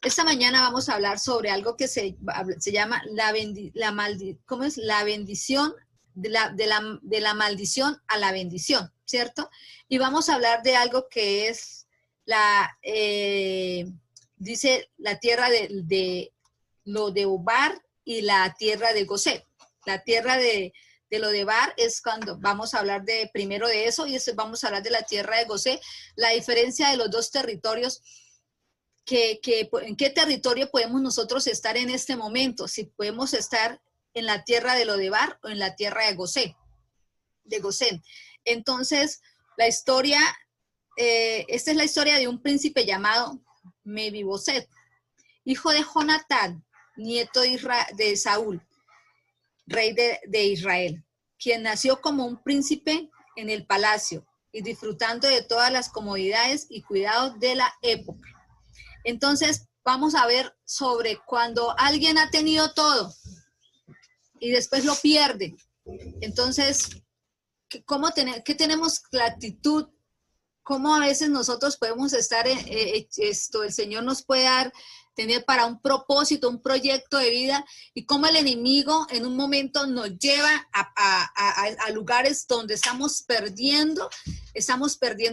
Esta mañana vamos a hablar sobre algo que se llama ¿cómo es? La bendición, de la maldición a la bendición, ¿cierto? Y vamos a hablar de algo que es dice la tierra de Lodebar y la tierra de Gosén. La tierra de Lodebar es cuando vamos a hablar primero de eso, y después vamos a hablar de la tierra de Gosén. La diferencia de los dos territorios, en qué territorio podemos nosotros estar en este momento, si podemos estar en la tierra de Lodebar o en la tierra de Gosén. Entonces, la historia, esta es la historia de un príncipe llamado Mefiboset, hijo de Jonatán, nieto de Saúl, rey de Israel, quien nació como un príncipe en el palacio y disfrutando de todas las comodidades y cuidados de la época. Entonces, vamos a ver sobre cuando alguien ha tenido todo y después lo pierde. Entonces, ¿qué tenemos la actitud? ¿Cómo a veces nosotros podemos estar el Señor nos puede tener para un propósito, un proyecto de vida, y cómo el enemigo en un momento nos lleva a lugares donde estamos perdiendo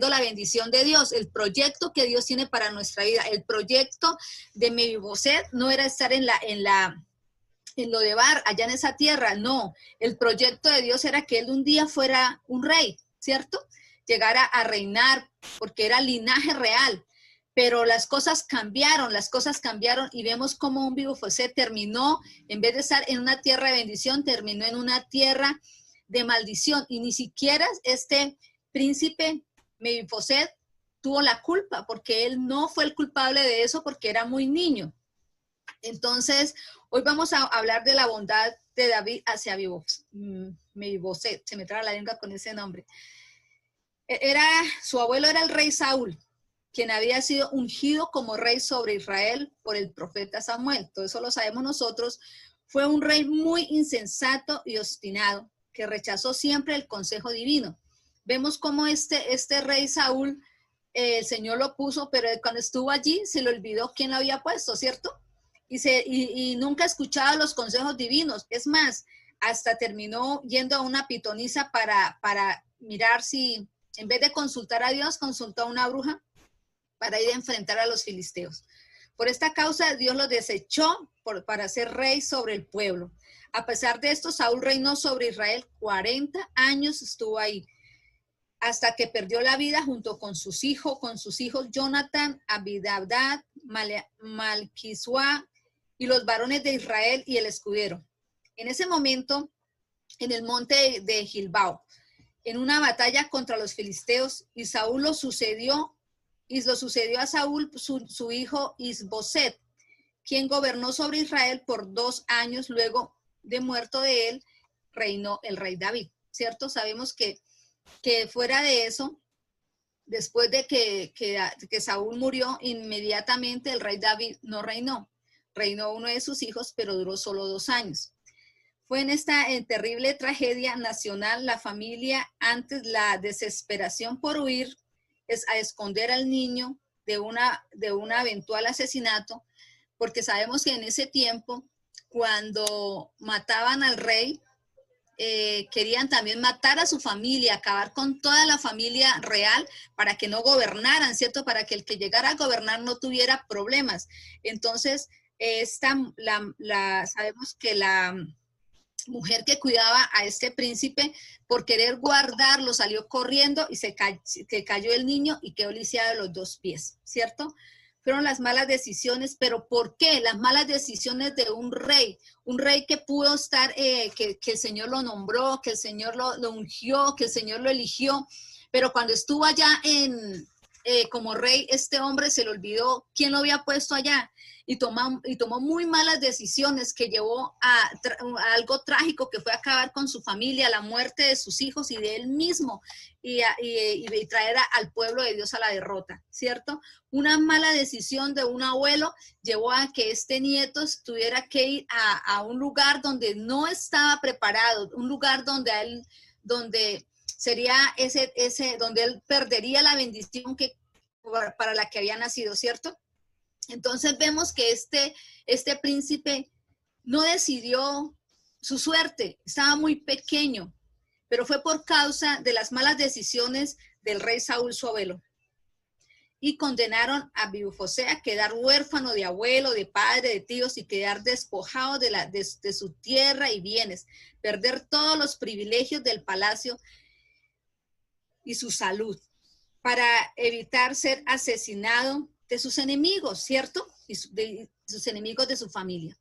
la bendición de Dios, el proyecto que Dios tiene para nuestra vida? El proyecto de Mefiboset no era estar en Lodebar, allá en esa tierra, no. El proyecto de Dios era que él un día fuera un rey, ¿cierto? Llegara a reinar, porque era linaje real. Pero las cosas cambiaron y vemos cómo un Mefiboset terminó, en vez de estar en una tierra de bendición, terminó en una tierra de maldición. Y ni siquiera este príncipe Mefiboset tuvo la culpa, porque él no fue el culpable de eso, porque era muy niño. Entonces, hoy vamos a hablar de la bondad de David hacia Mefiboset. Se me traba la lengua con ese nombre. Su abuelo era el rey Saúl, quien había sido ungido como rey sobre Israel por el profeta Samuel. Todo eso lo sabemos nosotros. Fue un rey muy insensato y obstinado, que rechazó siempre el consejo divino. Vemos cómo este rey Saúl, el Señor lo puso, pero cuando estuvo allí se le olvidó quién lo había puesto, ¿cierto? Y nunca escuchaba los consejos divinos. Es más, hasta terminó yendo a una pitonisa para mirar si, en vez de consultar a Dios, consultó a una bruja para ir a enfrentar a los filisteos. Por esta causa, Dios lo desechó para ser rey sobre el pueblo. A pesar de esto, Saúl reinó sobre Israel 40 años, estuvo ahí, hasta que perdió la vida junto con sus hijos Jonatán, Abinadab, Malquisua y los varones de Israel y el escudero. En ese momento, en el monte de Gilboa, en una batalla contra los filisteos, y Saúl lo sucedió a Saúl su hijo Isboset, quien gobernó sobre Israel por 2 años. Luego de muerto de él, reinó el rey David, ¿cierto? Sabemos que fuera de eso, después de que Saúl murió, inmediatamente el rey David no reinó. Reinó uno de sus hijos, pero duró solo 2 años. Fue en esta terrible tragedia nacional, la familia, antes la desesperación por huir, a esconder al niño de un eventual asesinato, porque sabemos que en ese tiempo, cuando mataban al rey, querían también matar a su familia, acabar con toda la familia real para que no gobernaran, ¿cierto? Para que el que llegara a gobernar no tuviera problemas. Entonces, sabemos que la mujer que cuidaba a este príncipe, por querer guardarlo, salió corriendo y se cayó el niño y quedó lisiado de los 2 pies, ¿cierto? Fueron las malas decisiones. ¿Pero por qué? Las malas decisiones de un rey que pudo estar, que el Señor lo nombró, que el Señor lo ungió, que el Señor lo eligió, pero cuando estuvo allá como rey, este hombre se le olvidó quién lo había puesto allá, y tomó muy malas decisiones que llevó a algo trágico, que fue acabar con su familia, la muerte de sus hijos y de él mismo, y traer al pueblo de Dios a la derrota, ¿cierto? Una mala decisión de un abuelo llevó a que este nieto tuviera que ir a un lugar donde no estaba preparado, un lugar donde sería donde él perdería la bendición para la que había nacido, ¿cierto? Entonces vemos que este príncipe no decidió su suerte, estaba muy pequeño, pero fue por causa de las malas decisiones del rey Saúl, su abuelo. Y condenaron a Mefibosé a quedar huérfano de abuelo, de padre, de tíos y quedar despojado de su tierra y bienes, perder todos los privilegios del palacio y su salud, para evitar ser asesinado de sus enemigos, ¿cierto? Y de sus enemigos de su familia.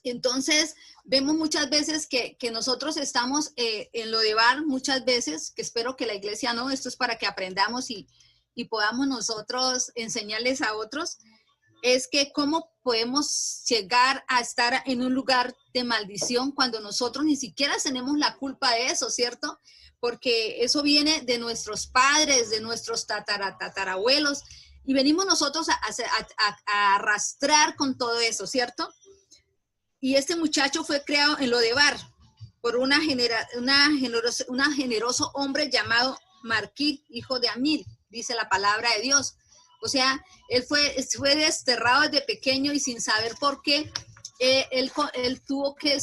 Entonces, vemos muchas veces que nosotros estamos en Lodebar, muchas veces, que espero que la iglesia no, esto es para que aprendamos y podamos nosotros enseñarles a otros, es que cómo podemos llegar a estar en un lugar de maldición cuando nosotros ni siquiera tenemos la culpa de eso, ¿cierto? Porque eso viene de nuestros padres, de nuestros tatarabuelos, y venimos nosotros a arrastrar con todo eso, ¿cierto? Y este muchacho fue creado en Lodebar por un generoso hombre llamado Marquí, hijo de Amil, dice la palabra de Dios. O sea, él fue desterrado desde pequeño y sin saber por qué él tuvo que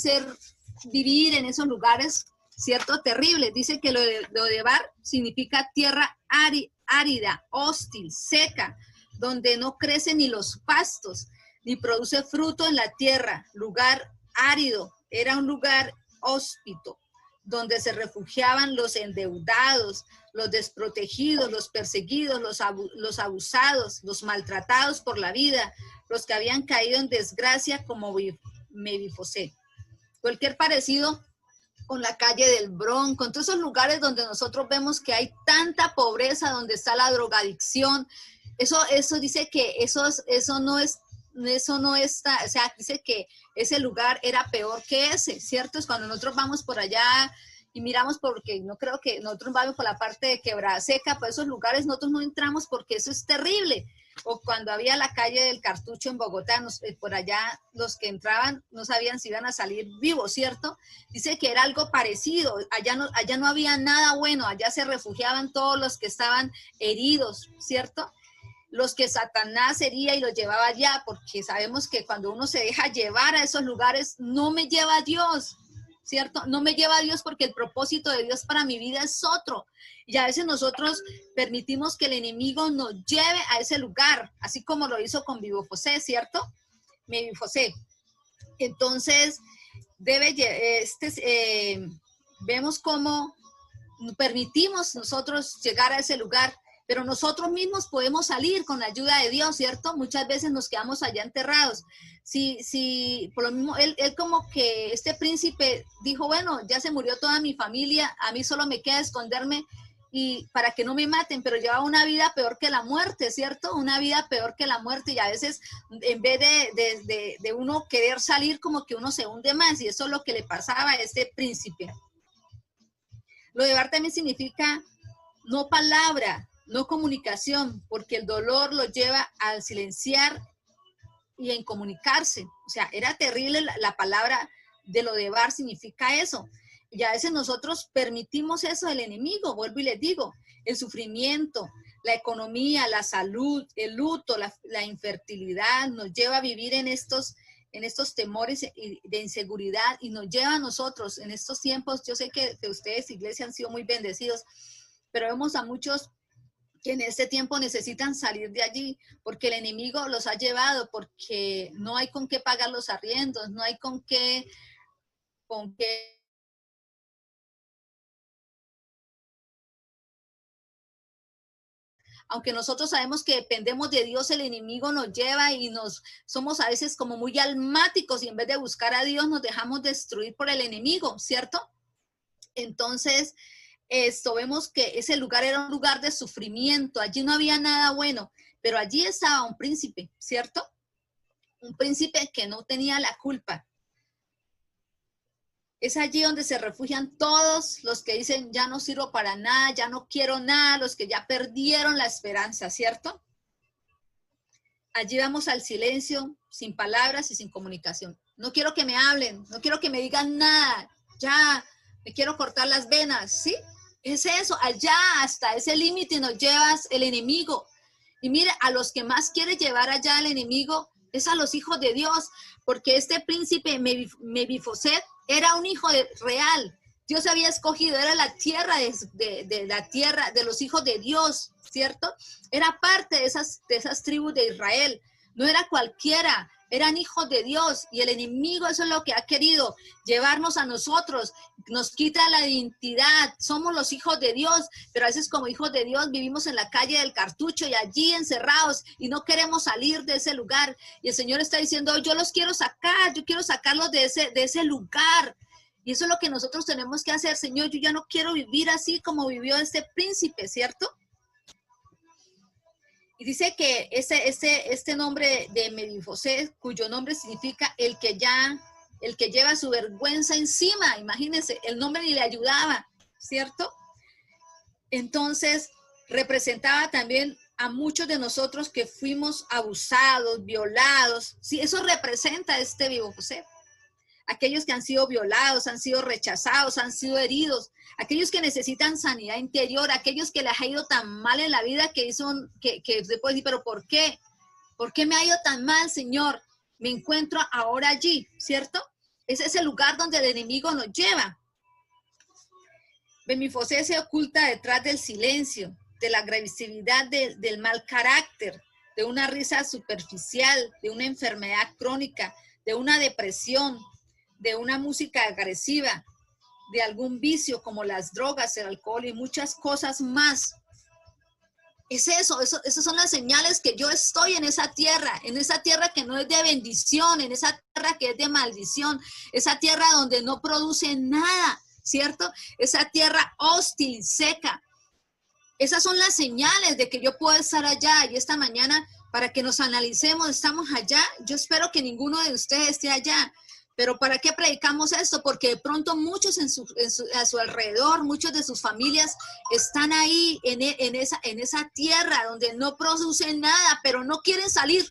vivir en esos lugares, ¿cierto? Terribles. Dice que Lodebar significa tierra árida, hostil, seca, donde no crecen ni los pastos, ni produce fruto en la tierra, lugar árido, era un lugar hóspito, donde se refugiaban los endeudados, los desprotegidos, los perseguidos, los abusados, los maltratados por la vida, los que habían caído en desgracia como Mefibosé. Cualquier parecido con la calle del Bronx, con todos esos lugares donde nosotros vemos que hay tanta pobreza, donde está la drogadicción, eso dice que eso no está, o sea, dice que ese lugar era peor que ese, ¿cierto? Es cuando nosotros vamos por allá y miramos, porque no creo que nosotros vamos por la parte de Quebrada Seca, por esos lugares nosotros no entramos porque eso es terrible. O cuando había la calle del Cartucho en Bogotá, por allá los que entraban no sabían si iban a salir vivos, ¿cierto? Dice que era algo parecido, allá no había nada bueno, allá se refugiaban todos los que estaban heridos, ¿cierto? Los que Satanás hería y los llevaba allá, porque sabemos que cuando uno se deja llevar a esos lugares, no me lleva a Dios, ¿cierto? No me lleva a Dios porque el propósito de Dios para mi vida es otro. Y a veces nosotros permitimos que el enemigo nos lleve a ese lugar, así como lo hizo con Mefibosé, ¿cierto? Mefibosé. Entonces, vemos cómo permitimos nosotros llegar a ese lugar, pero nosotros mismos podemos salir con la ayuda de Dios, ¿cierto? Muchas veces nos quedamos allá enterrados. Si por lo mismo, él como que este príncipe dijo, bueno, ya se murió toda mi familia, a mí solo me queda esconderme y para que no me maten, pero llevaba una vida peor que la muerte, ¿cierto? Una vida peor que la muerte, y a veces en vez de uno querer salir, como que uno se hunde más, y eso es lo que le pasaba a este príncipe. Lodebar también significa no palabra, no comunicación, porque el dolor lo lleva a silenciar y a incomunicarse. O sea, era terrible la palabra de Lodebar, significa eso. Y a veces nosotros permitimos eso del enemigo, vuelvo y les digo, el sufrimiento, la economía, la salud, el luto, la infertilidad, nos lleva a vivir en estos temores de inseguridad, y nos lleva a nosotros en estos tiempos. Yo sé que ustedes, iglesia, han sido muy bendecidos, pero vemos a muchos que en este tiempo necesitan salir de allí porque el enemigo los ha llevado, porque no hay con qué pagar los arriendos, no hay con qué aunque nosotros sabemos que dependemos de Dios, el enemigo nos lleva y somos a veces como muy almáticos, y en vez de buscar a Dios nos dejamos destruir por el enemigo, ¿cierto? Entonces, vemos que ese lugar era un lugar de sufrimiento, allí no había nada bueno, pero allí estaba un príncipe, ¿cierto? Un príncipe que no tenía la culpa. Es allí donde se refugian todos los que dicen, ya no sirvo para nada, ya no quiero nada, los que ya perdieron la esperanza, ¿cierto? Allí vamos al silencio, sin palabras y sin comunicación. No quiero que me hablen, no quiero que me digan nada, ya me quiero cortar las venas, ¿sí? Es eso, allá hasta ese límite nos llevas el enemigo. Y mire, a los que más quiere llevar allá el enemigo es a los hijos de Dios, porque este príncipe Mefiboset era un hijo real. Dios había escogido, era la tierra de la tierra de los hijos de Dios, ¿cierto? Era parte de esas tribus de Israel. No era cualquiera, eran hijos de Dios, y el enemigo eso es lo que ha querido, llevarnos a nosotros, nos quita la identidad, somos los hijos de Dios, pero a veces como hijos de Dios vivimos en la calle del Cartucho y allí encerrados y no queremos salir de ese lugar, y el Señor está diciendo, yo los quiero sacar, yo quiero sacarlos de ese lugar, y eso es lo que nosotros tenemos que hacer. Señor, yo ya no quiero vivir así como vivió este príncipe, ¿cierto? Y dice que este nombre de Mefiboset, cuyo nombre significa el que lleva su vergüenza encima, imagínense, el nombre ni le ayudaba, ¿cierto? Entonces, representaba también a muchos de nosotros que fuimos abusados, violados, sí, eso representa este Mefiboset. Aquellos que han sido violados, han sido rechazados, han sido heridos, aquellos que necesitan sanidad interior, aquellos que les ha ido tan mal en la vida que se puede decir, pero ¿por qué? ¿Por qué me ha ido tan mal, Señor? Me encuentro ahora allí, ¿cierto? Ese es el lugar donde el enemigo nos lleva. Mefiboset se oculta detrás del silencio, de la agresividad del mal carácter, de una risa superficial, de una enfermedad crónica, de una depresión, de una música agresiva, de algún vicio como las drogas, el alcohol y muchas cosas más. Es esas son las señales que yo estoy en esa tierra que no es de bendición, en esa tierra que es de maldición, esa tierra donde no produce nada, ¿cierto? Esa tierra hostil, seca. Esas son las señales de que yo puedo estar allá. Y esta mañana, para que nos analicemos, estamos allá. Yo espero que ninguno de ustedes esté allá. Pero ¿para qué predicamos esto? Porque de pronto muchos a su alrededor, muchos de sus familias están ahí en esa tierra donde no producen nada, pero no quieren salir.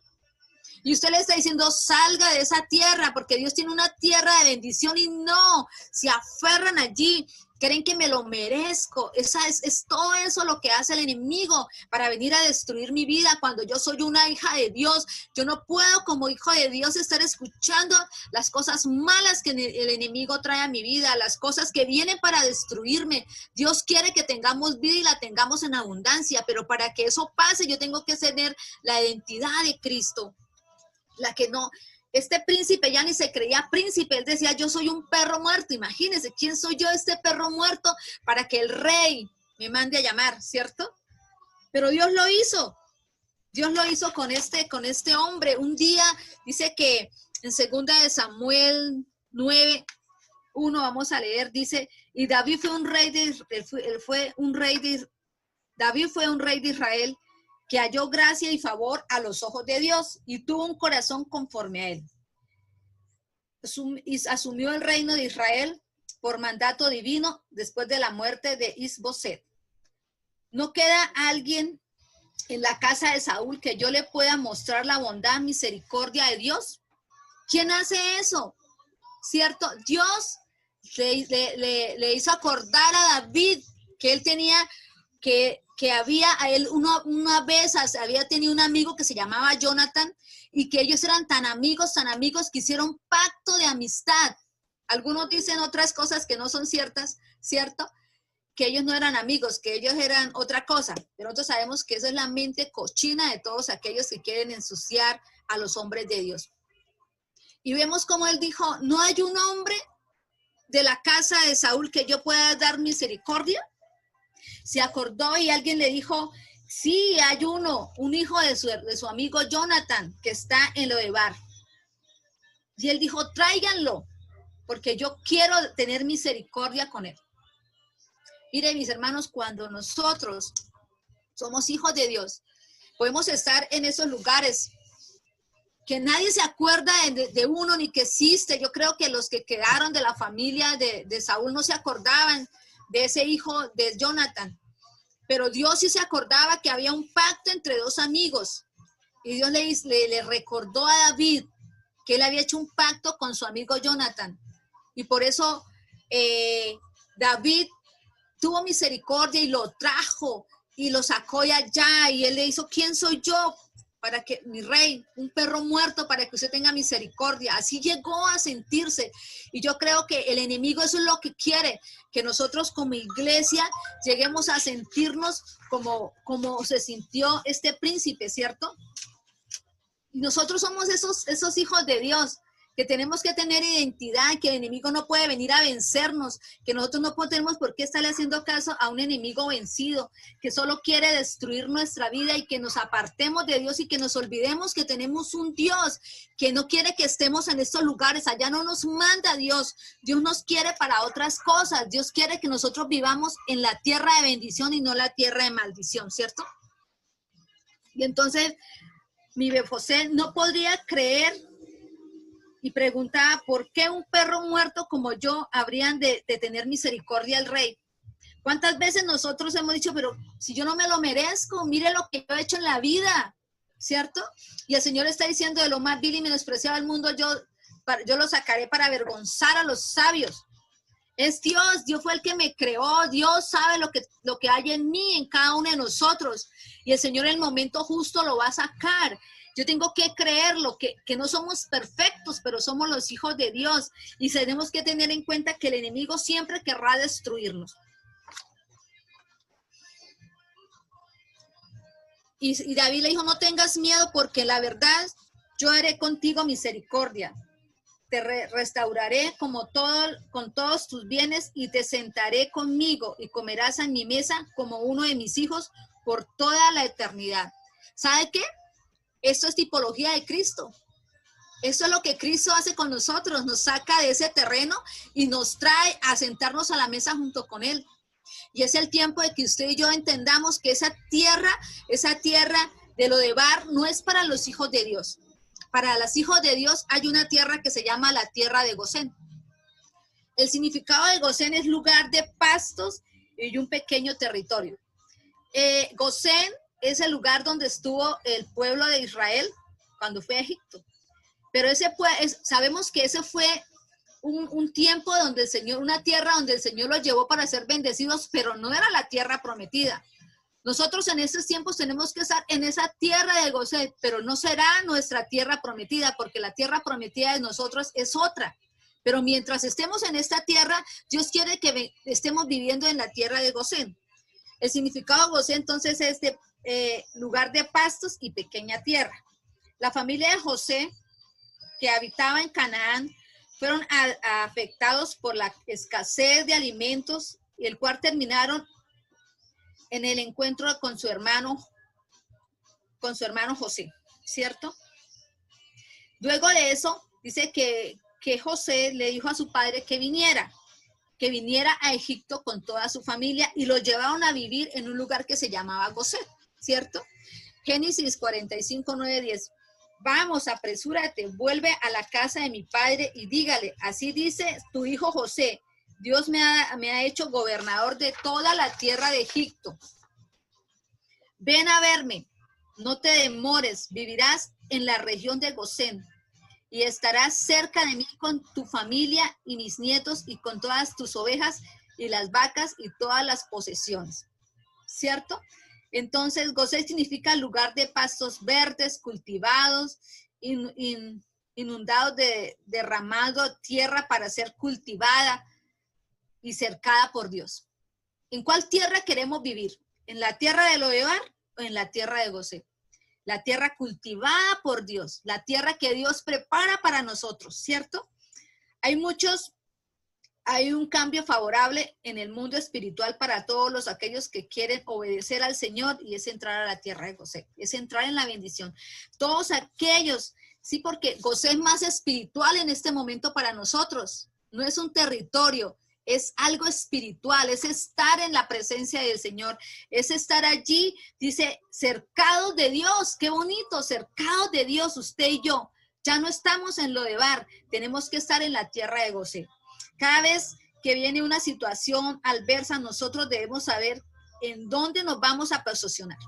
Y usted le está diciendo, salga de esa tierra, porque Dios tiene una tierra de bendición y no, se aferran allí, creen que me lo merezco. Es todo eso lo que hace el enemigo para venir a destruir mi vida cuando yo soy una hija de Dios. Yo no puedo como hijo de Dios estar escuchando las cosas malas que el enemigo trae a mi vida, las cosas que vienen para destruirme. Dios quiere que tengamos vida y la tengamos en abundancia, pero para que eso pase yo tengo que tener la identidad de Cristo. La que no, este príncipe ya ni se creía príncipe, él decía, yo soy un perro muerto. Imagínense, ¿quién soy yo, este perro muerto, para que el rey me mande a llamar, ¿cierto? Pero Dios lo hizo con este hombre. Un día dice que en 2 de Samuel 9:1 vamos a leer, dice, y David fue un rey de Israel, que halló gracia y favor a los ojos de Dios y tuvo un corazón conforme a él. Asumió el reino de Israel por mandato divino después de la muerte de Isboset. ¿No queda alguien en la casa de Saúl que yo le pueda mostrar la bondad, misericordia de Dios? ¿Quién hace eso? ¿Cierto? Dios le hizo acordar a David que él tenía que había a él una vez había tenido un amigo que se llamaba Jonathan y que ellos eran tan amigos que hicieron pacto de amistad. Algunos dicen otras cosas que no son ciertas, ¿cierto? Que ellos no eran amigos, que ellos eran otra cosa. Pero nosotros sabemos que esa es la mente cochina de todos aquellos que quieren ensuciar a los hombres de Dios. Y vemos como él dijo, ¿no hay un hombre de la casa de Saúl que yo pueda dar misericordia? Se acordó y alguien le dijo, sí, hay un hijo de su amigo Jonathan que está en Lodebar. Y él dijo, tráiganlo, porque yo quiero tener misericordia con él. Mire, mis hermanos, cuando nosotros somos hijos de Dios, podemos estar en esos lugares que nadie se acuerda de uno ni que existe. Yo creo que los que quedaron de la familia de Saúl no se acordaban de ese hijo de Jonathan. Pero Dios sí se acordaba que había un pacto entre dos amigos. Y Dios le recordó a David que él había hecho un pacto con su amigo Jonathan. Y por eso David tuvo misericordia y lo trajo y lo sacó de allá y él le hizo, ¿quién soy yo? Para que mi rey, un perro muerto, para que usted tenga misericordia. Así llegó a sentirse. Y yo creo que el enemigo eso es lo que quiere, que nosotros como iglesia lleguemos a sentirnos como se sintió este príncipe, ¿cierto? Y nosotros somos esos hijos de Dios, que tenemos que tener identidad, que el enemigo no puede venir a vencernos, que nosotros no tenemos por qué estarle haciendo caso a un enemigo vencido, que solo quiere destruir nuestra vida y que nos apartemos de Dios y que nos olvidemos que tenemos un Dios que no quiere que estemos en estos lugares. Allá no nos manda Dios, Dios nos quiere para otras cosas. Dios quiere que nosotros vivamos en la tierra de bendición y no la tierra de maldición, ¿cierto? Y entonces mi José no podría creer y preguntaba, ¿por qué un perro muerto como yo habrían de tener misericordia al rey? ¿Cuántas veces nosotros hemos dicho, pero si yo no me lo merezco, mire lo que yo he hecho en la vida, ¿cierto? Y el Señor está diciendo, de lo más vil y menospreciado del mundo, yo lo sacaré para avergonzar a los sabios. Es Dios, Dios fue el que me creó, Dios sabe lo que hay en mí, en cada uno de nosotros. Y el Señor en el momento justo lo va a sacar. Yo tengo que creerlo, que no somos perfectos, pero somos los hijos de Dios. Y tenemos que tener en cuenta que el enemigo siempre querrá destruirnos. Y David le dijo, no tengas miedo porque la verdad yo haré contigo misericordia. Te restauraré con todos tus bienes y te sentaré conmigo y comerás en mi mesa como uno de mis hijos por toda la eternidad. ¿Sabe qué? Esto es tipología de Cristo. Eso es lo que Cristo hace con nosotros. Nos saca de ese terreno y nos trae a sentarnos a la mesa junto con Él. Y es el tiempo de que usted y yo entendamos que esa tierra de Lodebar no es para los hijos de Dios. Para los hijos de Dios hay una tierra que se llama la tierra de Gosén. El significado de Gosén es lugar de pastos y un pequeño territorio. Gosén es el lugar donde estuvo el pueblo de Israel cuando fue a Egipto. Pero sabemos que ese fue un tiempo donde el Señor, una tierra donde el Señor los llevó para ser bendecidos, pero no era la tierra prometida. Nosotros en estos tiempos tenemos que estar en esa tierra de Gosén, pero no será nuestra tierra prometida, porque la tierra prometida de nosotros es otra. Pero mientras estemos en esta tierra, Dios quiere que estemos viviendo en la tierra de Gosén. El significado de Gosén entonces es de lugar de pastos y pequeña tierra. La familia de José, que habitaba en Canaán, fueron afectados por la escasez de alimentos, y el cual terminaron en el encuentro con su hermano José, ¿cierto? Luego de eso, dice que José le dijo a su padre que viniera a Egipto con toda su familia, y lo llevaron a vivir en un lugar que se llamaba Gosén, ¿cierto? Génesis 45, 9, 10. Vamos, apresúrate, vuelve a la casa de mi padre y dígale, así dice tu hijo José, Dios me ha hecho gobernador de toda la tierra de Egipto. Ven a verme, no te demores, vivirás en la región de Gosén y estarás cerca de mí con tu familia y mis nietos y con todas tus ovejas y las vacas y todas las posesiones. ¿Cierto? Entonces, Gosén significa lugar de pastos verdes, cultivados, inundados derramado tierra para ser cultivada y cercada por Dios. ¿En cuál tierra queremos vivir? ¿En la tierra de Lodebar o en la tierra de Gosén? La tierra cultivada por Dios, la tierra que Dios prepara para nosotros, ¿cierto? Hay un cambio favorable en el mundo espiritual para todos aquellos que quieren obedecer al Señor, y es entrar a la tierra de Gosén, es entrar en la bendición. Todos aquellos, sí, porque Gosén es más espiritual en este momento para nosotros, no es un territorio, es algo espiritual, es estar en la presencia del Señor, es estar allí, dice, cercados de Dios. Qué bonito, cercados de Dios, usted y yo. Ya no estamos en Lodebar, tenemos que estar en la tierra de Gosén. Cada vez que viene una situación adversa, nosotros debemos saber en dónde nos vamos a posicionar,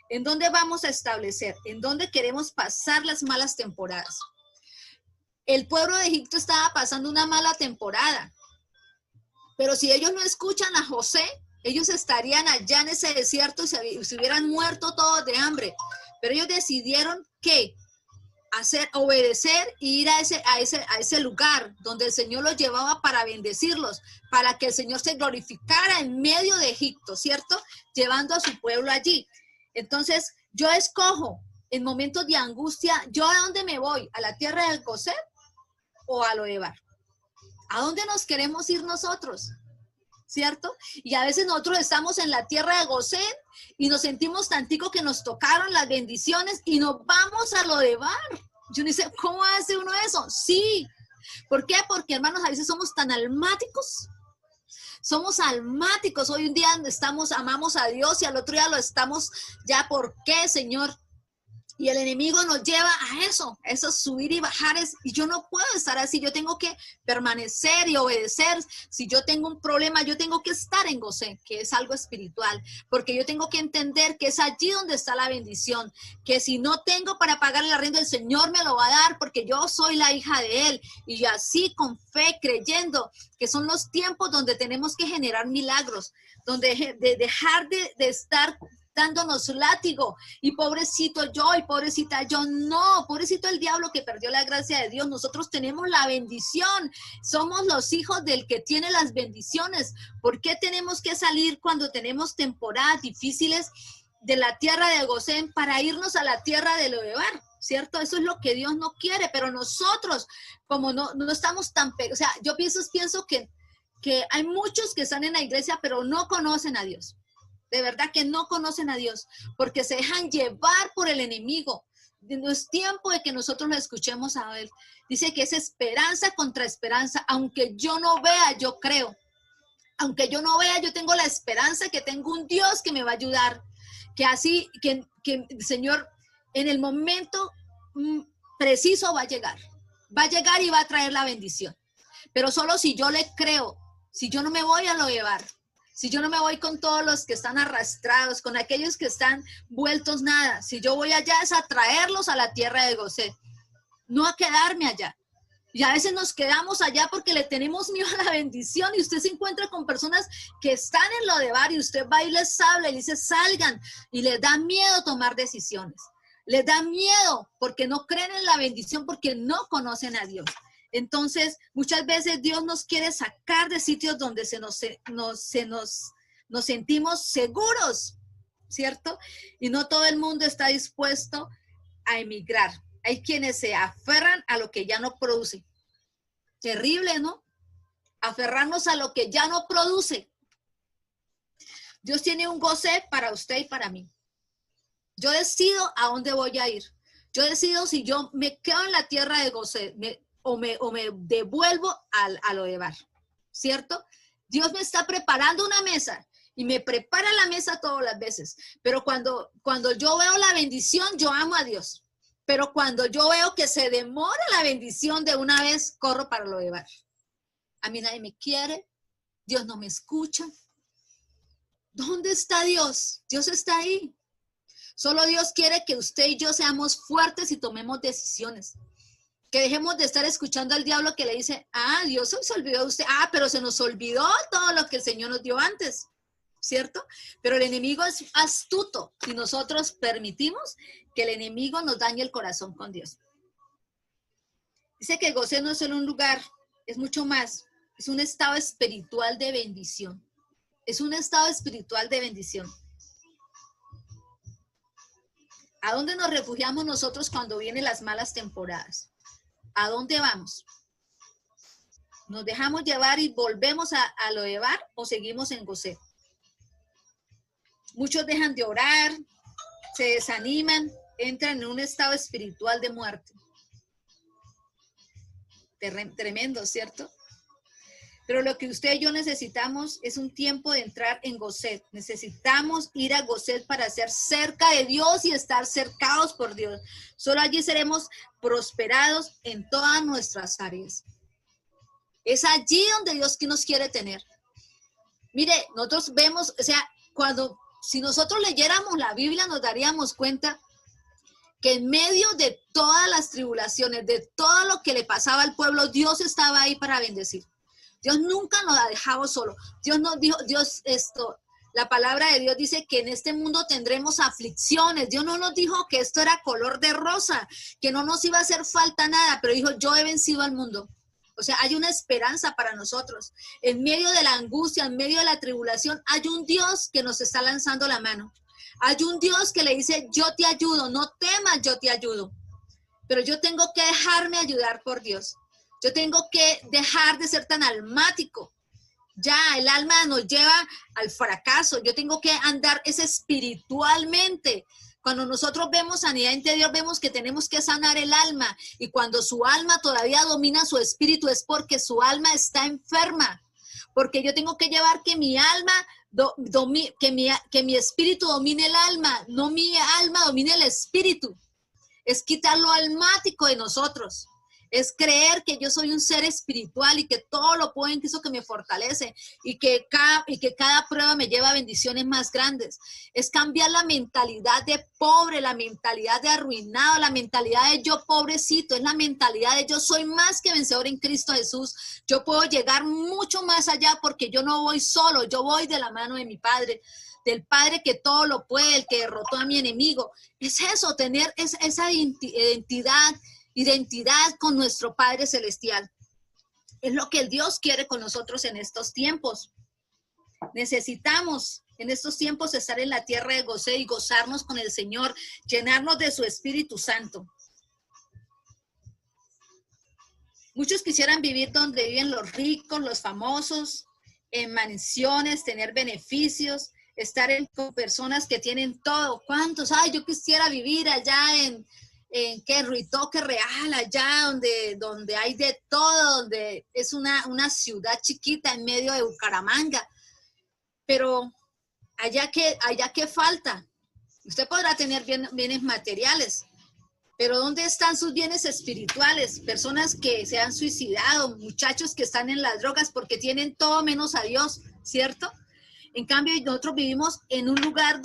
en dónde vamos a establecer, en dónde queremos pasar las malas temporadas. El pueblo de Egipto estaba pasando una mala temporada, pero si ellos no escuchan a José, ellos estarían allá en ese desierto y se hubieran muerto todos de hambre. Pero ellos decidieron que obedecer y ir a ese lugar donde el Señor los llevaba para bendecirlos, para que el Señor se glorificara en medio de Egipto, ¿cierto? Llevando a su pueblo allí. Entonces, yo escojo en momentos de angustia, ¿yo a dónde me voy? ¿A la tierra del Gosén o a Lodebar? ¿A dónde nos queremos ir nosotros? ¿Cierto? Y a veces nosotros estamos en la tierra de Gosén y nos sentimos tantico que nos tocaron las bendiciones y nos vamos a Lodebar. Yo no sé, ¿cómo hace uno eso? Sí. ¿Por qué? Porque, hermanos, a veces somos tan almáticos. Somos almáticos. Hoy un día amamos a Dios y al otro día lo estamos ya, ¿por qué, Señor? Y el enemigo nos lleva a eso subir y bajar. Y yo no puedo estar así, yo tengo que permanecer y obedecer. Si yo tengo un problema, yo tengo que estar en Gosén, que es algo espiritual, porque yo tengo que entender que es allí donde está la bendición, que si no tengo para pagar el arriendo, el Señor me lo va a dar, porque yo soy la hija de Él. Y así con fe, creyendo que son los tiempos donde tenemos que generar milagros, donde dejar de estar dándonos látigo, y pobrecito yo, y pobrecita yo, no, pobrecito el diablo que perdió la gracia de Dios. Nosotros tenemos la bendición, somos los hijos del que tiene las bendiciones. ¿Por qué tenemos que salir cuando tenemos temporadas difíciles de la tierra de Gosén para irnos a la tierra de Lodebar? ¿Cierto? Eso es lo que Dios no quiere, pero nosotros, como no estamos tan o sea, yo pienso que hay muchos que están en la iglesia, pero no conocen a Dios. De verdad que no conocen a Dios, porque se dejan llevar por el enemigo. No es tiempo de que nosotros lo escuchemos a Él. Dice que es esperanza contra esperanza. Aunque yo no vea, yo creo. Aunque yo no vea, yo tengo la esperanza que tengo un Dios que me va a ayudar. Que el Señor en el momento preciso va a llegar. Va a llegar y va a traer la bendición. Pero solo si yo le creo, si yo no me voy a lo llevar. Si yo no me voy con todos los que están arrastrados, con aquellos que están vueltos nada, si yo voy allá es a traerlos a la tierra de Gosén, no a quedarme allá. Y a veces nos quedamos allá porque le tenemos miedo a la bendición, y usted se encuentra con personas que están en Lodebar y usted va y les habla y dice salgan, y les da miedo tomar decisiones. Les da miedo porque no creen en la bendición, porque no conocen a Dios. Entonces, muchas veces Dios nos quiere sacar de sitios donde nos sentimos seguros, ¿cierto? Y no todo el mundo está dispuesto a emigrar. Hay quienes se aferran a lo que ya no produce. Terrible, ¿no? Aferrarnos a lo que ya no produce. Dios tiene un Gosén para usted y para mí. Yo decido a dónde voy a ir. Yo decido si yo me quedo en la tierra de Gosén, o me devuelvo a Lodebar, ¿cierto? Dios me está preparando una mesa y me prepara la mesa todas las veces, pero cuando yo veo la bendición, yo amo a Dios, pero cuando yo veo que se demora la bendición, de una vez corro para Lodebar. A mí nadie me quiere, Dios no me escucha. ¿Dónde está Dios? Dios está ahí. Solo Dios quiere que usted y yo seamos fuertes y tomemos decisiones. Que dejemos de estar escuchando al diablo que le dice, Dios se olvidó de usted, pero se nos olvidó todo lo que el Señor nos dio antes, ¿cierto? Pero el enemigo es astuto y nosotros permitimos que el enemigo nos dañe el corazón con Dios. Dice que Gosén no es solo un lugar, es mucho más, es un estado espiritual de bendición. Es un estado espiritual de bendición. ¿A dónde nos refugiamos nosotros cuando vienen las malas temporadas? ¿A dónde vamos? ¿Nos dejamos llevar y volvemos a Lodebar o seguimos en Gosén? Muchos dejan de orar, se desaniman, entran en un estado espiritual de muerte. Tremendo, ¿cierto? Pero lo que usted y yo necesitamos es un tiempo de entrar en Gosén. Necesitamos ir a Gosén para ser cerca de Dios y estar cercados por Dios. Solo allí seremos prosperados en todas nuestras áreas. Es allí donde Dios nos quiere tener. Mire, nosotros vemos, o sea, si nosotros leyéramos la Biblia, nos daríamos cuenta que en medio de todas las tribulaciones, de todo lo que le pasaba al pueblo, Dios estaba ahí para bendecir. Dios nunca nos ha dejado solo. Dios nos dijo, La palabra de Dios dice que en este mundo tendremos aflicciones. Dios no nos dijo que esto era color de rosa, que no nos iba a hacer falta nada, pero dijo, yo he vencido al mundo. O sea, hay una esperanza para nosotros. En medio de la angustia, en medio de la tribulación, hay un Dios que nos está lanzando la mano. Hay un Dios que le dice, yo te ayudo, no temas, yo te ayudo. Pero yo tengo que dejarme ayudar por Dios. Yo tengo que dejar de ser tan almático. Ya el alma nos lleva al fracaso. Yo tengo que andar espiritualmente. Cuando nosotros vemos sanidad interior, vemos que tenemos que sanar el alma. Y cuando su alma todavía domina su espíritu, es porque su alma está enferma. Porque yo tengo que llevar que mi alma, que mi espíritu domine el alma, no mi alma domine el espíritu. Es quitar lo almático de nosotros. Es creer que yo soy un ser espiritual y que todo lo puedo en Cristo que me fortalece y que cada prueba me lleva a bendiciones más grandes. Es cambiar la mentalidad de pobre, la mentalidad de arruinado, la mentalidad de yo pobrecito. Es la mentalidad de yo soy más que vencedor en Cristo Jesús. Yo puedo llegar mucho más allá porque yo no voy solo, yo voy de la mano de mi Padre, del Padre que todo lo puede, el que derrotó a mi enemigo. Es eso, tener esa identidad con nuestro Padre Celestial. Es lo que el Dios quiere con nosotros en estos tiempos. Necesitamos en estos tiempos estar en la tierra de Gosén y gozarnos con el Señor, llenarnos de su Espíritu Santo. Muchos quisieran vivir donde viven los ricos, los famosos, en mansiones, tener beneficios, estar con personas que tienen todo. ¿Cuántos? Ay, yo quisiera vivir allá en Ruitoque Real, allá donde hay de todo, donde es una ciudad chiquita en medio de Bucaramanga. Pero allá que falta. Usted podrá tener bienes materiales, pero ¿dónde están sus bienes espirituales? Personas que se han suicidado, muchachos que están en las drogas porque tienen todo menos a Dios, ¿cierto? En cambio, nosotros vivimos en un lugar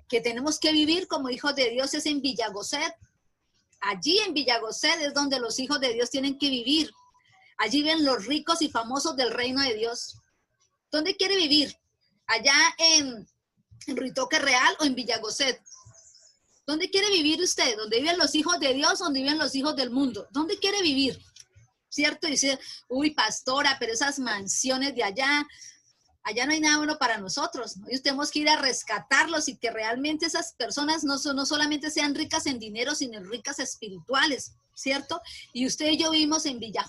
que tenemos que vivir como hijos de Dios, es en Villa Gosset. Allí en Villa Gosset es donde los hijos de Dios tienen que vivir. Allí ven los ricos y famosos del reino de Dios. ¿Dónde quiere vivir? ¿Allá en Ruitoque Real o en Villa Gosset? ¿Dónde quiere vivir usted? ¿Dónde viven los hijos de Dios o donde viven los hijos del mundo? ¿Dónde quiere vivir? ¿Cierto? Dice, uy, pastora, pero esas mansiones de allá no hay nada bueno para nosotros, ¿no? Y tenemos que ir a rescatarlos y que realmente esas personas no solamente sean ricas en dinero, sino ricas espirituales, ¿cierto? Y usted y yo vivimos en Villa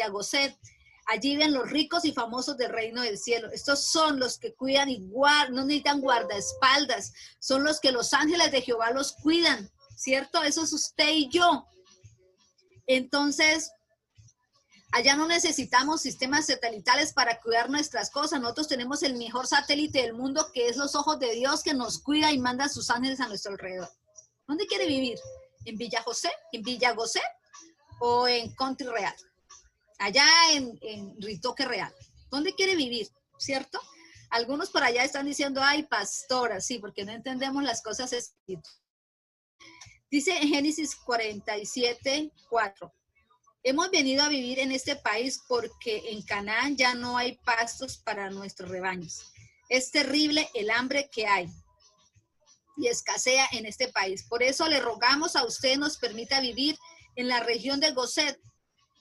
Gosset. Allí viven los ricos y famosos del reino del cielo. Estos son los que cuidan y no necesitan guardaespaldas. Son los que los ángeles de Jehová los cuidan, ¿cierto? Eso es usted y yo. Entonces, allá no necesitamos sistemas satelitales para cuidar nuestras cosas. Nosotros tenemos el mejor satélite del mundo, que es los ojos de Dios, que nos cuida y manda a sus ángeles a nuestro alrededor. ¿Dónde quiere vivir? ¿En Villa José? ¿En Villa Gosset? ¿O en Country Real? Allá en Ruitoque Real. ¿Dónde quiere vivir? ¿Cierto? Algunos por allá están diciendo, ay, pastora, sí, porque no entendemos las cosas escritas. Dice en Génesis 47:4. Hemos venido a vivir en este país porque en Canaán ya no hay pastos para nuestros rebaños. Es terrible el hambre que hay y escasea en este país. Por eso le rogamos a usted nos permita vivir en la región de Gosset.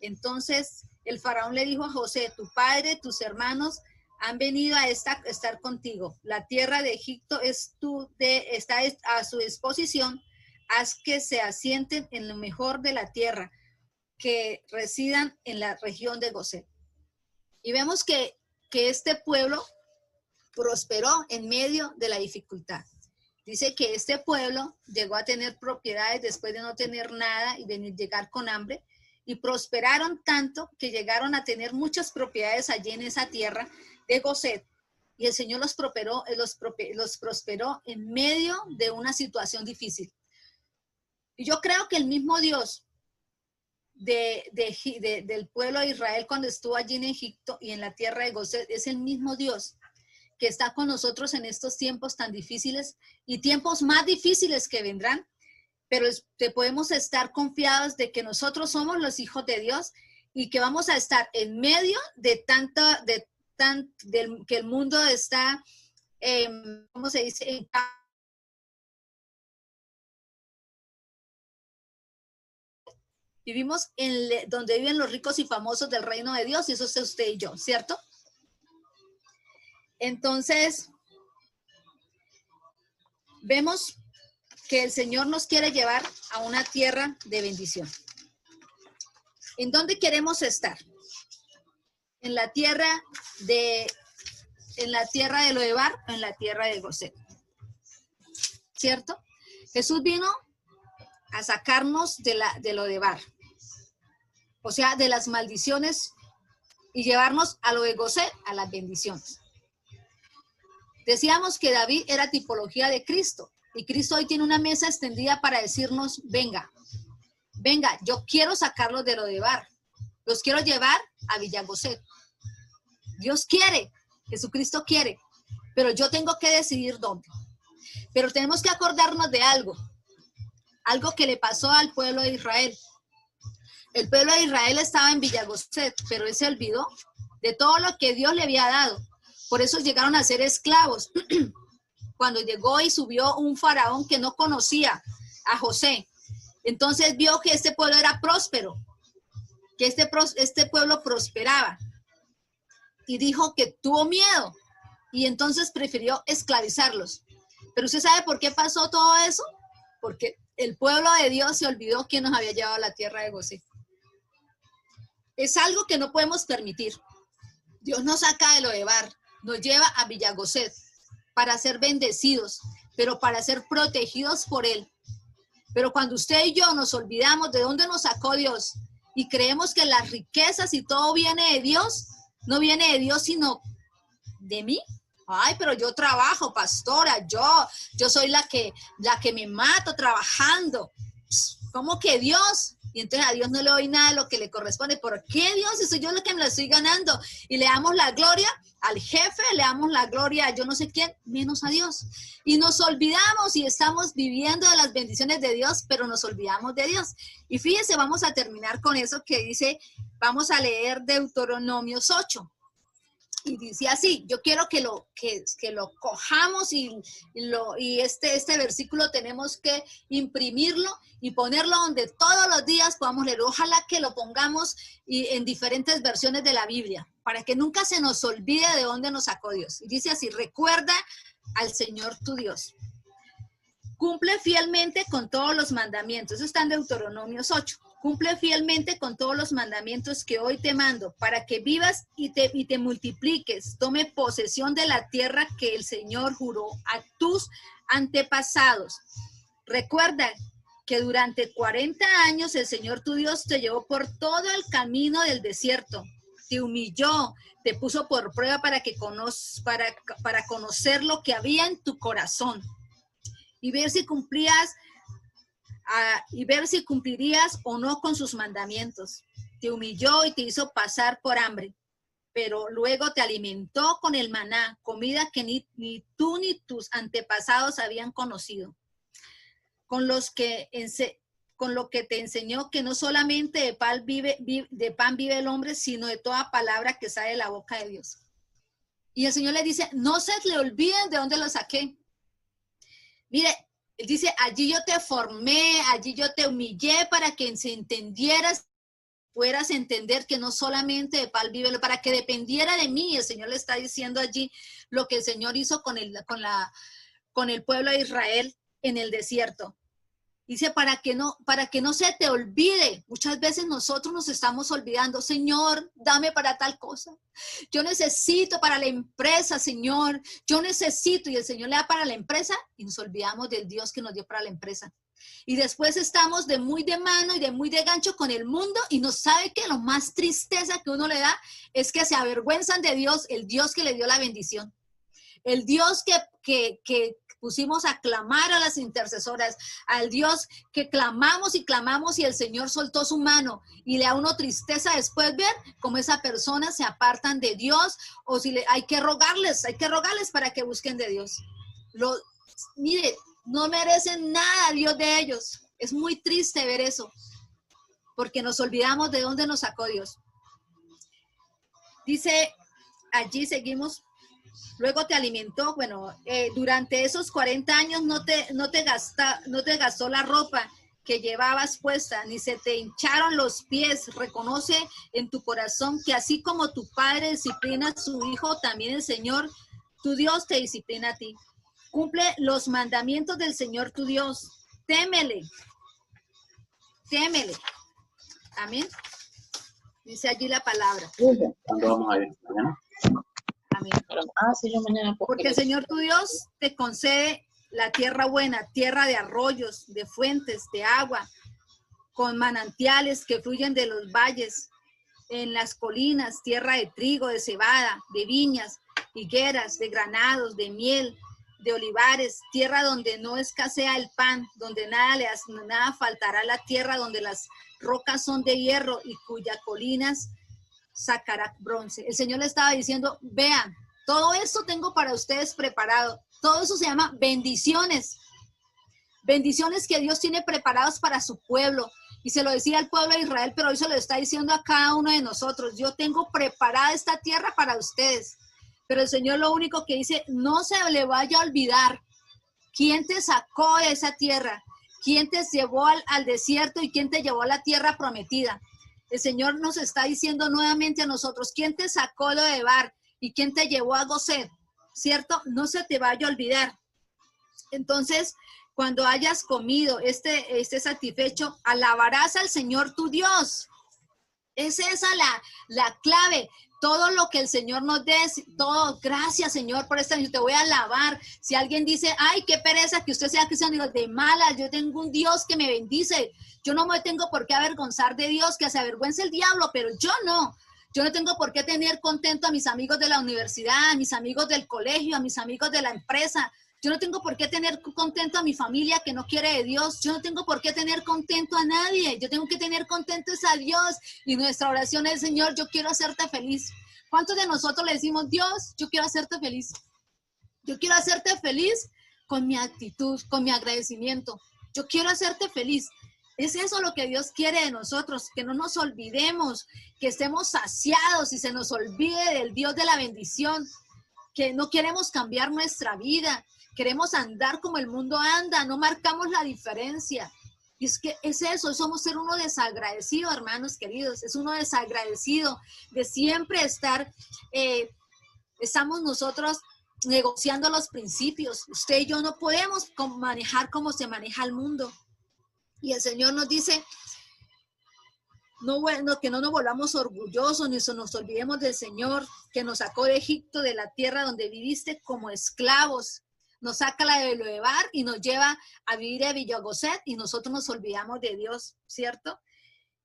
Entonces el faraón le dijo a José, tu padre, tus hermanos han venido a estar contigo. La tierra de Egipto está a su disposición. Haz que se asienten en lo mejor de la tierra, que residan en la región de Gosset. Y vemos que este pueblo prosperó en medio de la dificultad. Dice que este pueblo llegó a tener propiedades después de no tener nada y de llegar con hambre, y prosperaron tanto que llegaron a tener muchas propiedades allí en esa tierra de Gosset. Y el Señor los prosperó en medio de una situación difícil. Y yo creo que el mismo Dios del pueblo de Israel cuando estuvo allí en Egipto y en la tierra de Gosset es el mismo Dios que está con nosotros en estos tiempos tan difíciles y tiempos más difíciles que vendrán, pero podemos estar confiados de que nosotros somos los hijos de Dios y que vamos a estar en medio de que el mundo está ¿cómo se dice? Vivimos donde viven los ricos y famosos del reino de Dios, y eso es usted y yo, ¿cierto? Entonces, vemos que el Señor nos quiere llevar a una tierra de bendición. ¿En dónde queremos estar? ¿En la tierra de Lodebar o en la tierra de Gosén? ¿Cierto? Jesús vino a sacarnos de Lodebar, o sea, de las maldiciones, y llevarnos a lo de Gosén, a las bendiciones. Decíamos que David era tipología de Cristo, y Cristo hoy tiene una mesa extendida para decirnos, venga, yo quiero sacarlos de Lodebar, los quiero llevar a Villa Gosén. Dios quiere, Jesucristo quiere, pero yo tengo que decidir dónde. Pero tenemos que acordarnos de algo que le pasó al pueblo de Israel. El pueblo de Israel estaba en Villa Gosén, pero él se olvidó de todo lo que Dios le había dado. Por eso llegaron a ser esclavos. Cuando llegó y subió un faraón que no conocía a José, entonces vio que este pueblo era próspero, que este pueblo prosperaba, y dijo que tuvo miedo, y entonces prefirió esclavizarlos. Pero ¿usted sabe por qué pasó todo eso? Porque el pueblo de Dios se olvidó quién nos había llevado a la tierra de Gosén. Es algo que no podemos permitir. Dios nos saca de Lodebar, nos lleva a Villa Gosén para ser bendecidos, pero para ser protegidos por Él. Pero cuando usted y yo nos olvidamos de dónde nos sacó Dios y creemos que las riquezas y todo viene de Dios, no viene de Dios sino de mí. Ay, pero yo trabajo, pastora, yo soy la que me mato trabajando. ¿Cómo que Dios? Y entonces a Dios no le doy nada de lo que le corresponde. ¿Por qué Dios? Si soy yo la que me la estoy ganando. Y le damos la gloria al jefe, le damos la gloria a yo no sé quién, menos a Dios. Y nos olvidamos y estamos viviendo de las bendiciones de Dios, pero nos olvidamos de Dios. Y fíjense, vamos a terminar con eso que dice, vamos a leer Deuteronomios 8. Y dice así, yo quiero que lo cojamos y este versículo tenemos que imprimirlo y ponerlo donde todos los días podamos leer. Ojalá que lo pongamos en diferentes versiones de la Biblia, para que nunca se nos olvide de dónde nos sacó Dios. Y dice así, recuerda al Señor tu Dios. Cumple fielmente con todos los mandamientos. Eso está en Deuteronomios 8. Cumple fielmente con todos los mandamientos que hoy te mando, para que vivas y te multipliques. Tome posesión de la tierra que el Señor juró a tus antepasados. Recuerda que durante 40 años el Señor tu Dios te llevó por todo el camino del desierto. Te humilló, te puso por prueba para conocer lo que había en tu corazón y ver si cumplirías o no con sus mandamientos. Te humilló y te hizo pasar por hambre, pero luego te alimentó con el maná, comida que ni tú ni tus antepasados habían conocido, con lo que te enseñó que no solamente de pan vive el hombre, sino de toda palabra que sale de la boca de Dios. Y el Señor le dice, no se le olviden de dónde lo saqué. Mire, él dice, allí yo te formé, allí yo te humillé para que se entendieras, puedas entender que no solamente de pan vive, para que dependiera de mí. El Señor le está diciendo allí lo que el Señor hizo con el pueblo de Israel en el desierto. Dice, para que no se te olvide. Muchas veces nosotros nos estamos olvidando. Señor, dame para tal cosa. Yo necesito para la empresa, Señor. Yo necesito. Y el Señor le da para la empresa y nos olvidamos del Dios que nos dio para la empresa. Y después estamos de muy de mano y de muy de gancho con el mundo y no sabe que lo más tristeza que uno le da es que se avergüenzan de Dios, el Dios que le dio la bendición. El Dios que pusimos a clamar a las intercesoras, al Dios que clamamos y el Señor soltó su mano y le da uno tristeza después ver cómo esa persona se apartan de Dios o si hay que rogarles para que busquen de Dios. Mire, no merecen nada Dios de ellos. Es muy triste ver eso, porque nos olvidamos de dónde nos sacó Dios. Dice, allí seguimos. Luego te alimentó. Bueno, durante esos 40 años no te gastó la ropa que llevabas puesta, ni se te hincharon los pies. Reconoce en tu corazón que así como tu padre disciplina a su hijo, también el Señor, tu Dios, te disciplina a ti. Cumple los mandamientos del Señor tu Dios. Témele. Témele. Amén. Dice allí la palabra. ¿Cuándo vamos a ir? ¿Mañana? Amén. Sí, yo mañana. Porque el Señor tu Dios te concede la tierra buena, tierra de arroyos, de fuentes, de agua, con manantiales que fluyen de los valles, en las colinas, tierra de trigo, de cebada, de viñas, higueras, de granados, de miel, de olivares, tierra donde no escasea el pan, donde nada faltará, la tierra donde las rocas son de hierro y cuyas colinas sacará bronce. El Señor le estaba diciendo, vean, todo esto tengo para ustedes preparado. Todo eso se llama bendiciones. Bendiciones que Dios tiene preparados para su pueblo. Y se lo decía al pueblo de Israel, pero hoy se lo está diciendo a cada uno de nosotros. Yo tengo preparada esta tierra para ustedes. Pero el Señor lo único que dice, no se le vaya a olvidar quién te sacó de esa tierra, quién te llevó al desierto y quién te llevó a la tierra prometida. El Señor nos está diciendo nuevamente a nosotros, quién te sacó de Debar y quién te llevó a Gosén, ¿cierto? No se te vaya a olvidar. Entonces, cuando hayas comido, esté satisfecho, alabarás al Señor tu Dios. Es esa la clave. Todo lo que el Señor nos dé, todo, gracias Señor por esta, yo te voy a alabar. Si alguien dice, ay, qué pereza que usted sea cristiano, de malas, yo tengo un Dios que me bendice. Yo no me tengo por qué avergonzar de Dios, que se avergüence el diablo, pero yo no. Yo no tengo por qué tener contento a mis amigos de la universidad, a mis amigos del colegio, a mis amigos de la empresa. Yo no tengo por qué tener contento a mi familia que no quiere de Dios. Yo no tengo por qué tener contento a nadie. Yo tengo que tener contento a Dios. Y nuestra oración es, Señor, yo quiero hacerte feliz. ¿Cuántos de nosotros le decimos, Dios, yo quiero hacerte feliz? Yo quiero hacerte feliz con mi actitud, con mi agradecimiento. Yo quiero hacerte feliz. Es eso lo que Dios quiere de nosotros, que no nos olvidemos, que estemos saciados y se nos olvide del Dios de la bendición, que no queremos cambiar nuestra vida. Queremos andar como el mundo anda, no marcamos la diferencia. Y es que es eso, somos ser uno desagradecido, hermanos queridos, es uno desagradecido de siempre estar, estamos nosotros negociando los principios. Usted y yo no podemos manejar como se maneja el mundo. Y el Señor nos dice, que no nos volvamos orgullosos, ni nos olvidemos del Señor, que nos sacó de Egipto, de la tierra donde viviste como esclavos. Nos saca la de Lodebar y nos lleva a vivir a Villagoset y nosotros nos olvidamos de Dios, ¿cierto?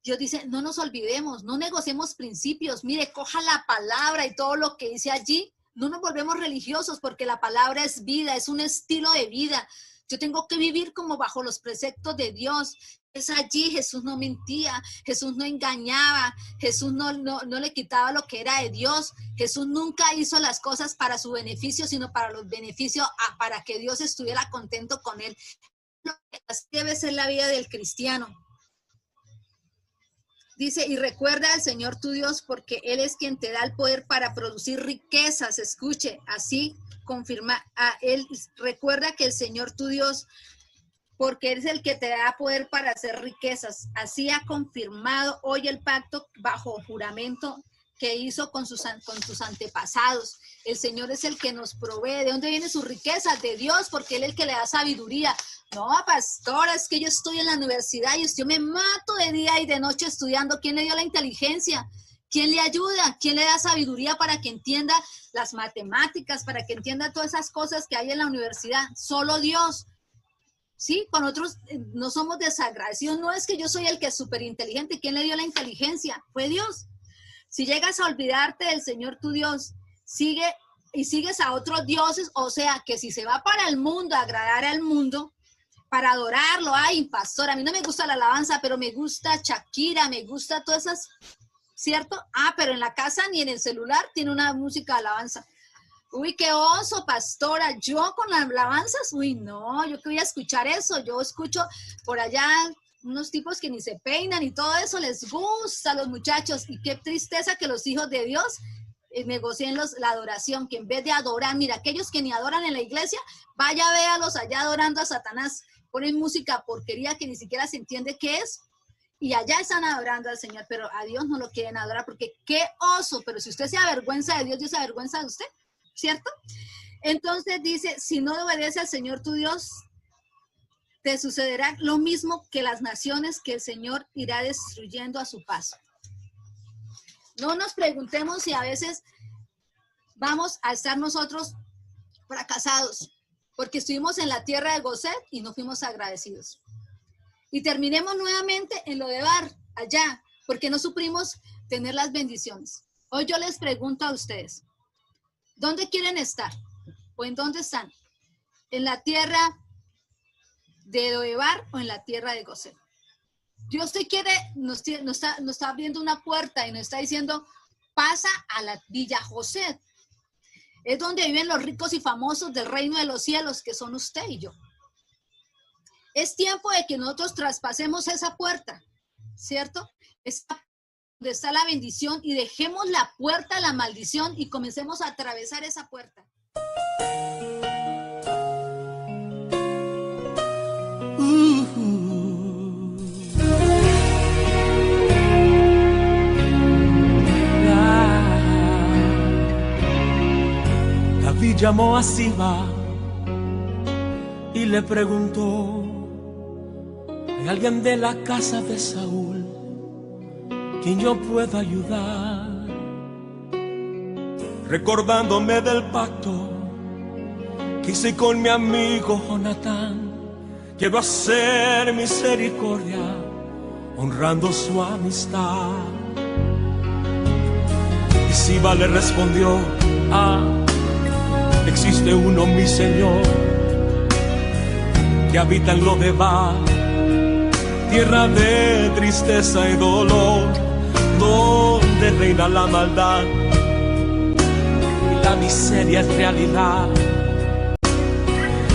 Dios dice, no nos olvidemos, no negociemos principios. Mire, coja la palabra y todo lo que dice allí. No nos volvemos religiosos porque la palabra es vida, es un estilo de vida. Yo tengo que vivir como bajo los preceptos de Dios. Es allí, Jesús no mentía, Jesús no engañaba, Jesús no le quitaba lo que era de Dios. Jesús nunca hizo las cosas para su beneficio, sino para los beneficios, para que Dios estuviera contento con él. Así debe ser la vida del cristiano. Dice, y recuerda al Señor tu Dios, porque Él es quien te da el poder para producir riquezas. Escuche, así confirma a Él. Recuerda que el Señor tu Dios, porque Él es el que te da poder para hacer riquezas. Así ha confirmado hoy el pacto bajo juramento que hizo con sus antepasados. El Señor es el que nos provee. ¿De dónde viene su riqueza? De Dios, porque Él es el que le da sabiduría. No, pastora, es que yo estoy en la universidad y yo me mato de día y de noche estudiando. ¿Quién le dio la inteligencia? ¿Quién le ayuda? ¿Quién le da sabiduría para que entienda las matemáticas, para que entienda todas esas cosas que hay en la universidad? Solo Dios. Sí, con otros no somos desagradecidos. No es que yo soy el que es súper inteligente. ¿Quién le dio la inteligencia? Fue Dios. Si llegas a olvidarte del Señor tu Dios, sigues a otros dioses, o sea, que si se va para el mundo, a agradar al mundo, para adorarlo, ay, pastor, a mí no me gusta la alabanza, pero me gusta Shakira, me gusta todas esas, ¿cierto? Pero en la casa ni en el celular tiene una música de alabanza. Uy, qué oso, pastora, yo con las alabanzas, uy, no, yo que voy a escuchar eso, yo escucho por allá unos tipos que ni se peinan y todo eso les gusta a los muchachos, y qué tristeza que los hijos de Dios negocien la adoración, que en vez de adorar, mira, aquellos que ni adoran en la iglesia, vaya, véalos allá adorando a Satanás, ponen música porquería que ni siquiera se entiende qué es, y allá están adorando al Señor, pero a Dios no lo quieren adorar, porque qué oso, pero si usted se avergüenza de Dios, Dios se avergüenza de usted, ¿cierto? Entonces dice, si no obedece al Señor tu Dios, te sucederá lo mismo que las naciones que el Señor irá destruyendo a su paso. No nos preguntemos si a veces vamos a estar nosotros fracasados, porque estuvimos en la tierra de Gosén y no fuimos agradecidos. Y terminemos nuevamente en lo de Bar, allá, porque no supimos tener las bendiciones. Hoy yo les pregunto a ustedes, ¿dónde quieren estar? ¿O en dónde están? ¿En la tierra de Lodebar o en la tierra de Gosén? Dios te quiere, nos está abriendo una puerta y nos está diciendo, pasa a la Villa José. Es donde viven los ricos y famosos del reino de los cielos, que son usted y yo. Es tiempo de que nosotros traspasemos esa puerta, ¿cierto? Donde está la bendición, y dejemos la puerta a la maldición y comencemos a atravesar esa puerta. David llamó a Siba y le preguntó, ¿hay alguien de la casa de Saúl quien yo pueda ayudar? Recordándome del pacto que hice con mi amigo Jonatán, quiero hacer misericordia honrando su amistad. Y Siba le respondió, existe uno, mi Señor, que habita en Lodebar, tierra de tristeza y dolor, donde reina la maldad y la miseria es realidad.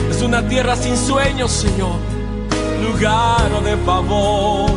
Es una tierra sin sueños, Señor, lugar de favor.